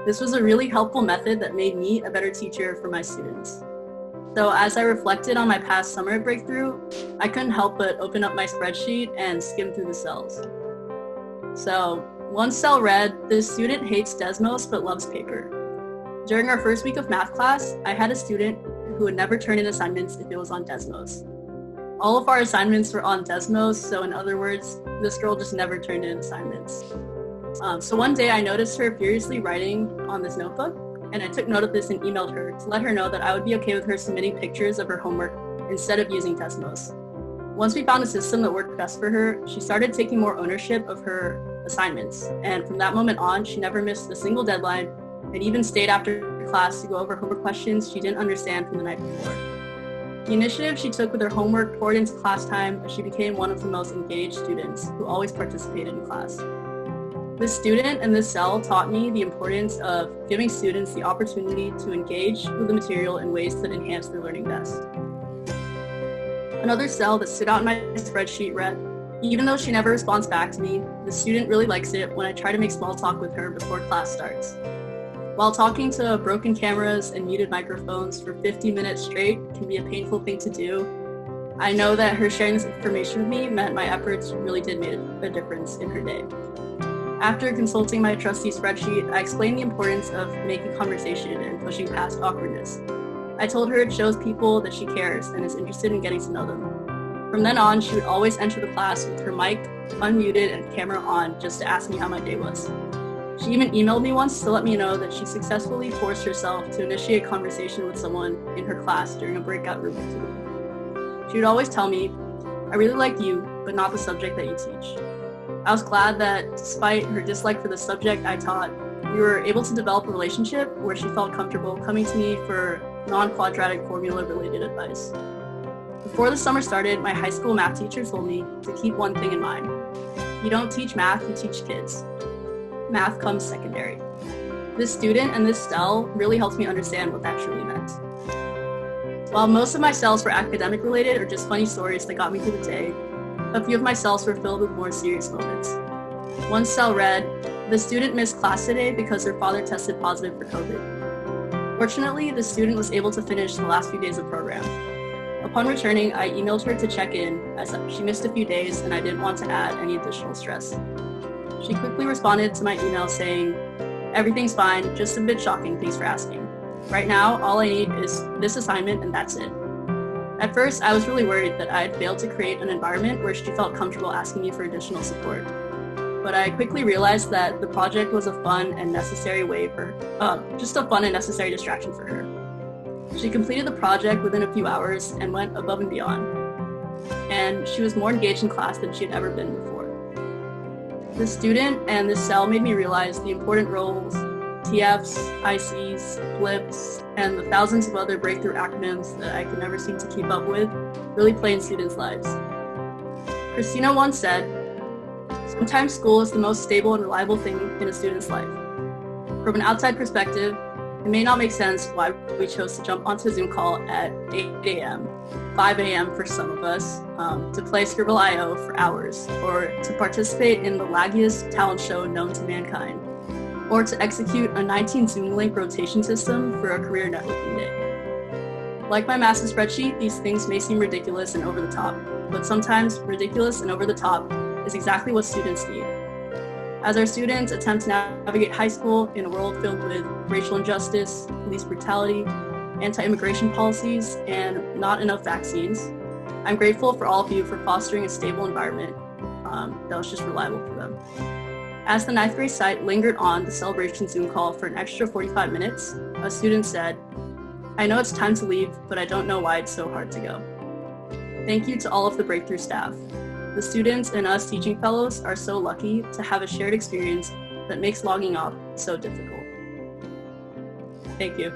This was a really helpful method that made me a better teacher for my students. So as I reflected on my past summer at Breakthrough, I couldn't help but open up my spreadsheet and skim through the cells. So one cell read, "This student hates Desmos but loves paper." During our first week of math class, I had a student who would never turn in assignments if it was on Desmos. All of our assignments were on Desmos, so in other words, this girl just never turned in assignments. So one day I noticed her furiously writing on this notebook, and I took note of this and emailed her to let her know that I would be okay with her submitting pictures of her homework instead of using Desmos. Once we found a system that worked best for her, she started taking more ownership of her assignments, and from that moment on, she never missed a single deadline and even stayed after class to go over homework questions she didn't understand from the night before. The initiative she took with her homework poured into class time as she became one of the most engaged students who always participated in class. This student and this cell taught me the importance of giving students the opportunity to engage with the material in ways that enhance their learning best. Another cell that stood out in my spreadsheet read, "Even though she never responds back to me, the student really likes it when I try to make small talk with her before class starts." While talking to broken cameras and muted microphones for 50 minutes straight can be a painful thing to do, I know that her sharing this information with me meant my efforts really did make a difference in her day. After consulting my trusty spreadsheet, I explained the importance of making conversation and pushing past awkwardness. I told her it shows people that she cares and is interested in getting to know them. From then on, she would always enter the class with her mic unmuted and camera on just to ask me how my day was. She even emailed me once to let me know that she successfully forced herself to initiate conversation with someone in her class during a breakout room activity. She would always tell me, "I really like you, but not the subject that you teach." I was glad that despite her dislike for the subject I taught, we were able to develop a relationship where she felt comfortable coming to me for non-quadratic formula related advice. Before the summer started, my high school math teacher told me to keep one thing in mind. You don't teach math, you teach kids. Math comes secondary. This student and this cell really helped me understand what that truly meant. While most of my cells were academic related or just funny stories that got me through the day, a few of my cells were filled with more serious moments. One cell read, "The student missed class today because her father tested positive for COVID." Fortunately, the student was able to finish the last few days of program. Upon returning, I emailed her to check in as she missed a few days and I didn't want to add any additional stress. She quickly responded to my email saying, "Everything's fine, just a bit shocking, thanks for asking. Right now, all I need is this assignment and that's it." At first, I was really worried that I had failed to create an environment where she felt comfortable asking me for additional support. But I quickly realized that the project was a fun and necessary just a fun and necessary distraction for her. She completed the project within a few hours and went above and beyond. And she was more engaged in class than she had ever been before. This student and this cell made me realize the important roles TFs, ICs, flips, and the thousands of other breakthrough acronyms that I could never seem to keep up with really play in students' lives. Christina once said, "Sometimes school is the most stable and reliable thing in a student's life." From an outside perspective, it may not make sense why we chose to jump onto a Zoom call at 8 a.m., 5 a.m. for some of us, to play Scribble.io for hours, or to participate in the laggiest talent show known to mankind, or to execute a 19 Zoom link rotation system for a career networking day. Like my master spreadsheet, these things may seem ridiculous and over the top, but sometimes ridiculous and over the top is exactly what students need. As our students attempt to navigate high school in a world filled with racial injustice, police brutality, anti-immigration policies, and not enough vaccines, I'm grateful for all of you for fostering a stable environment that was just reliable for them. As the 9th grade site lingered on the celebration Zoom call for an extra 45 minutes, a student said, "I know it's time to leave, but I don't know why it's so hard to go." Thank you to all of the Breakthrough staff. The students and us teaching fellows are so lucky to have a shared experience that makes logging off so difficult. Thank you.